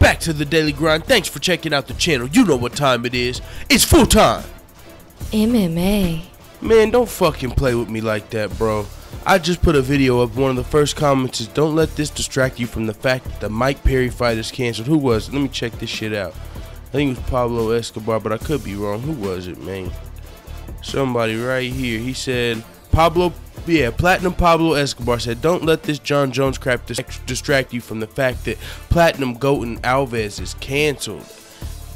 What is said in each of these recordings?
back to the daily grind. Thanks for checking out the channel. You know what time it is. It's full time MMA. Man, don't fucking play with me like that, bro. I just put a video up. One of the first comments is, don't let this distract you from the fact that the Mike Perry fight is canceled. Who was it? Let me check this shit out. I think it was Pablo Escobar, but I could be wrong. Who was it, man? Somebody right here. He said, Platinum Pablo Escobar said, don't let this John Jones crap distract you from the fact that Platinum Goat and Alves is canceled.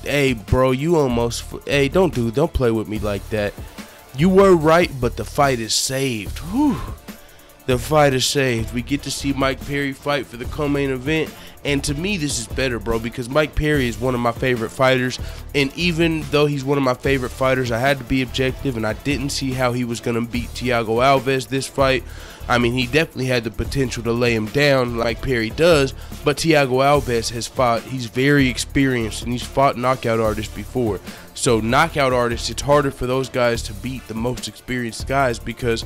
Hey, bro, you almost... Hey, don't play with me like that. You were right, but the fight is saved. Whew. The fight is saved. We get to see Mike Perry fight for the co-main event. And to me, this is better, bro, because Mike Perry is one of my favorite fighters. And even though he's one of my favorite fighters, I had to be objective, and I didn't see how he was going to beat Thiago Alves this fight. I mean, he definitely had the potential to lay him down like Perry does, but Thiago Alves has fought. He's very experienced, and he's fought knockout artists before. So knockout artists, it's harder for those guys to beat the most experienced guys because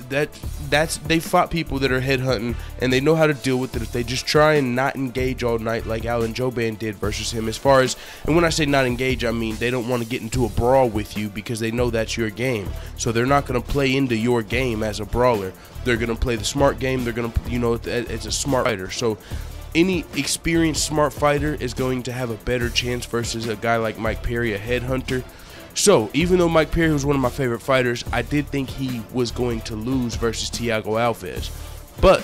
they fought people that are headhunting, and they know how to deal with it if they just try and not engage all night like Alan Jouban did versus him. As far as, and when I say not engage, I mean they don't want to get into a brawl with you because they know that's your game. So they're not going to play into your game as a brawler. They're going to play the smart game. They're going to, you know, it's a smart fighter. So any experienced smart fighter is going to have a better chance versus a guy like Mike Perry, a headhunter. So, even though Mike Perry was one of my favorite fighters, I did think he was going to lose versus Thiago Alves. But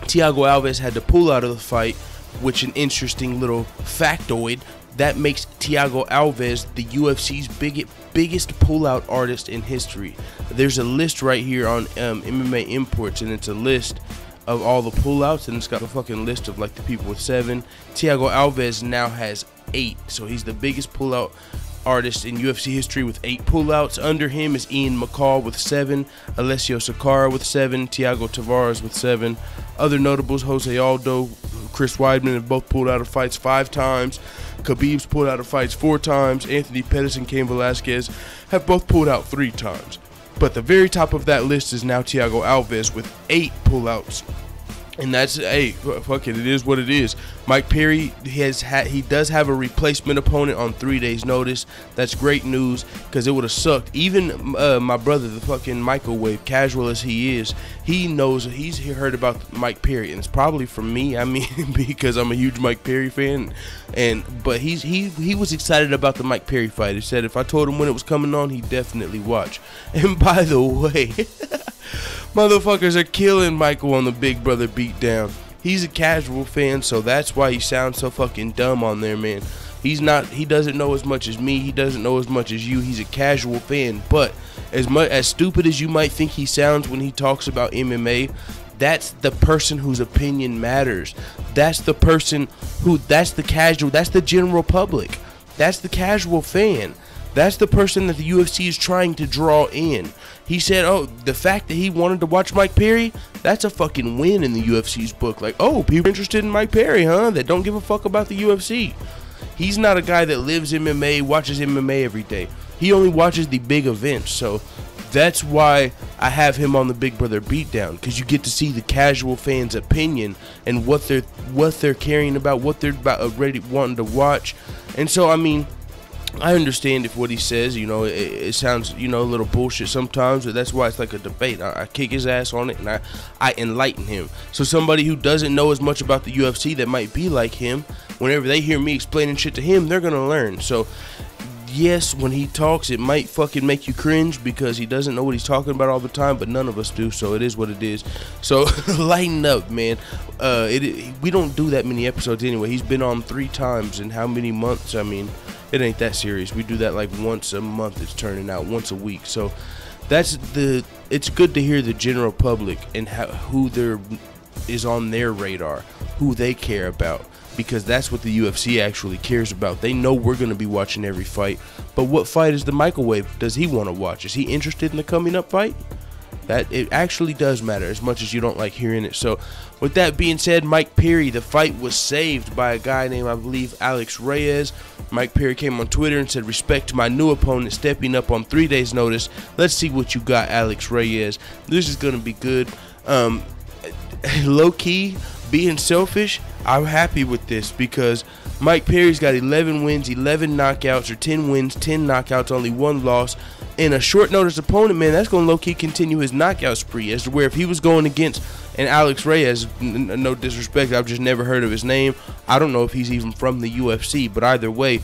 Thiago Alves had to pull out of the fight, which an interesting little factoid. That makes Thiago Alves the UFC's biggest pullout artist in history. There's a list right here on MMA Imports, and it's a list of all the pullouts, and it's got a fucking list of like the people with 7. Thiago Alves now has 8, so he's the biggest pullout artist in UFC history with 8 pullouts. Under him is Ian McCall with 7, Alessio Sakara with 7, Thiago Tavares with 7. Other notables, Jose Aldo, Chris Weidman have both pulled out of fights 5 times. Khabib's pulled out of fights 4 times. Anthony Pettis and Cain Velasquez have both pulled out 3 times. But the very top of that list is now Thiago Alves with 8 pullouts. And that's, hey, fuck it is what it is. Mike Perry, he does have a replacement opponent on 3 days' notice. That's great news, because it would have sucked. Even my brother, the fucking microwave, casual as he is, he knows, he's heard about Mike Perry, and it's probably from me. I mean, because I'm a huge Mike Perry fan. But he was excited about the Mike Perry fight. He said if I told him when it was coming on, he'd definitely watch. And by the way, motherfuckers are killing Michael on the Big Brother beatdown. He's a casual fan, so that's why he sounds so fucking dumb on there, man. He doesn't know as much as me. He doesn't know as much as you. He's a casual fan, but as stupid as you might think he sounds when he talks about MMA, that's the person whose opinion matters. That's the person that's the casual, that's the general public. That's the casual fan. That's the person that the UFC is trying to draw in. He said, oh, the fact that he wanted to watch Mike Perry, that's a fucking win in the UFC's book. Like, oh, people are interested in Mike Perry, huh? That don't give a fuck about the UFC. He's not a guy that lives MMA, watches MMA every day. He only watches the big events. So that's why I have him on the Big Brother beatdown, because you get to see the casual fans' opinion and what they're caring about, what they're about wanting to watch. And so, I mean, I understand if what he says, you know, it sounds, you know, a little bullshit sometimes, but that's why it's like a debate. I kick his ass on it, and I enlighten him. So somebody who doesn't know as much about the UFC that might be like him, whenever they hear me explaining shit to him, they're gonna learn. So yes, when he talks, it might fucking make you cringe because he doesn't know what he's talking about all the time, but none of us do, so it is what it is. So lighten up, man. We don't do that many episodes anyway. He's been on 3 times in how many months? I mean, it ain't that serious. We do that like once a month. It's turning out once a week. So it's good to hear the general public and who is on their radar, who they care about, because that's what the UFC actually cares about. They know we're going to be watching every fight, but what fight is the microwave does he want to watch? Is he interested in the coming up fight? That it actually does matter, as much as you don't like hearing it. So with that being said, Mike Perry, the fight was saved by a guy named, I believe, Alex Reyes. Mike Perry came on Twitter and said, respect to my new opponent stepping up on 3 days notice. Let's see what you got, Alex Reyes. This is going to be good. Low-key, being selfish, I'm happy with this because Mike Perry's got 11 wins, 11 knockouts, or 10 wins, 10 knockouts, only 1 loss. And a short notice opponent, man, that's going to low-key continue his knockout spree. As to where if he was going against an Alex Reyes, no disrespect, I've just never heard of his name. I don't know if he's even from the UFC, but either way,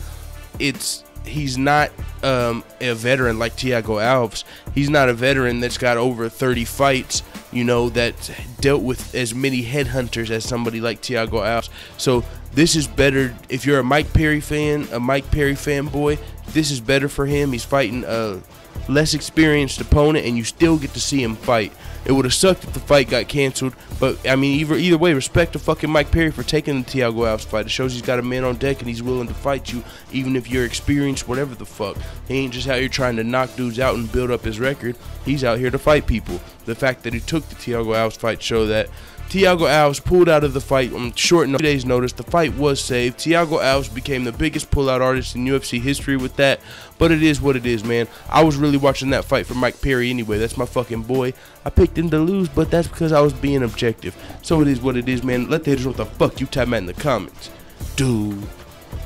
he's not a veteran like Thiago Alves. He's not a veteran that's got over 30 fights, you know, that dealt with as many headhunters as somebody like Thiago Alves. So this is better if you're a Mike Perry fan, a Mike Perry fanboy. This is better for him. He's fighting a less experienced opponent, and you still get to see him fight. It would have sucked if the fight got canceled, but I mean, either way, respect to fucking Mike Perry for taking the Thiago Alves fight. It shows he's got a man on deck and he's willing to fight you, even if you're experienced, whatever the fuck. He ain't just out here trying to knock dudes out and build up his record. He's out here to fight people. The fact that he took the Thiago Alves fight show that. Thiago Alves pulled out of the fight on short days' notice. The fight was saved. Thiago Alves became the biggest pullout artist in UFC history with that. But it is what it is, man. I was really watching that fight for Mike Perry anyway. That's my fucking boy. I picked him to lose, but that's because I was being objective. So it is what it is, man. Let the haters know what the fuck you type at in the comments. Dude.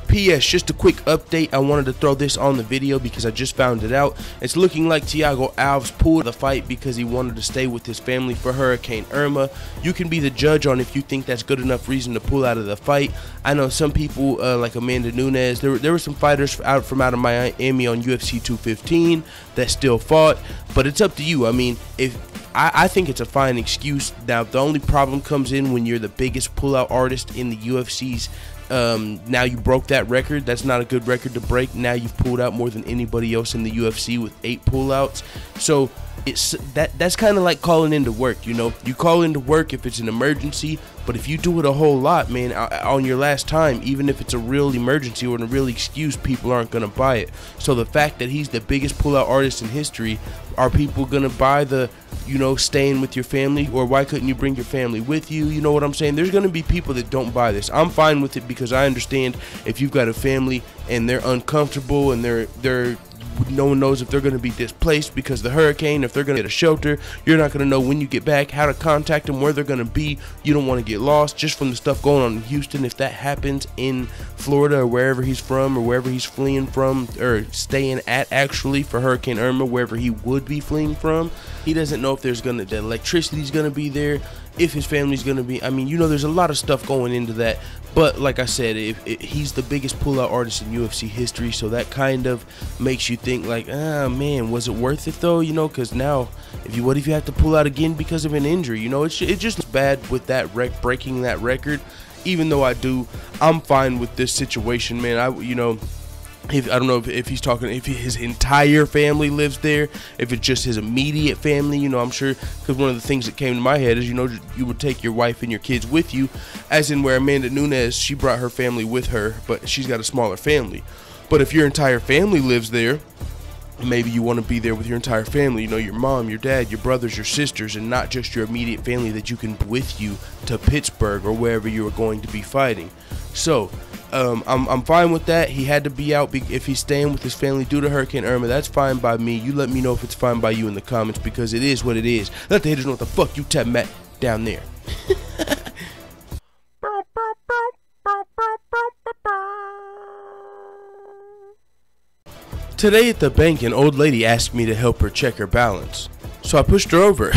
P.S. Just a quick update. I wanted to throw this on the video because I just found it out. It's looking like Thiago Alves pulled the fight because he wanted to stay with his family for Hurricane Irma. You can be the judge on if you think that's good enough reason to pull out of the fight. I know some people like Amanda Nunes. There were some fighters out of Miami on UFC 215 that still fought, but it's up to you. I mean, I think it's a fine excuse. Now the only problem comes in when you're the biggest pullout artist in the UFC's. Now you broke that record. That's not a good record to break. Now you've pulled out more than anybody else in the UFC with 8 pullouts. So that's kind of like calling into work, you know. You call into work if it's an emergency, but if you do it a whole lot, man, on your last time, even if it's a real emergency or a real excuse, people aren't going to buy it. So the fact that he's the biggest pullout artist in history, are people going to buy the, you know, staying with your family, or why couldn't you bring your family with you? You know what I'm saying? There's going to be people that don't buy this. I'm fine with it because I understand if you've got a family and they're uncomfortable and they're no one knows if they're going to be displaced because of the hurricane, if they're going to get a shelter. You're not going to know when you get back, how to contact them, where they're going to be. You don't want to get lost just from the stuff going on in Houston. If that happens in Florida or wherever he's from or wherever he's fleeing from or staying at actually for Hurricane Irma, wherever he would be fleeing from, he doesn't know if there's the electricity's going to be there, if his family's going to be. I mean, you know, there's a lot of stuff going into that. But like I said, he's the biggest pullout artist in UFC history, so that kind of makes you think like, man, was it worth it though? You know, because now, what if you have to pull out again because of an injury? You know, it's just bad with that breaking that record. Even though I'm fine with this situation, man. I don't know if he's talking, if his entire family lives there, if it's just his immediate family, you know, I'm sure, because one of the things that came to my head is, you know, you would take your wife and your kids with you, as in where Amanda Nunes, she brought her family with her, but she's got a smaller family. But if your entire family lives there, maybe you want to be there with your entire family, you know, your mom, your dad, your brothers, your sisters, and not just your immediate family that you can with you to Pittsburgh or wherever you are going to be fighting. So I'm fine with that. He had to be out if he's staying with his family due to Hurricane Irma. That's fine by me. You let me know if it's fine by you in the comments, because it is what it is. Let the haters know what the fuck you tap Matt down there. Today at the bank, an old lady asked me to help her check her balance, so I pushed her over.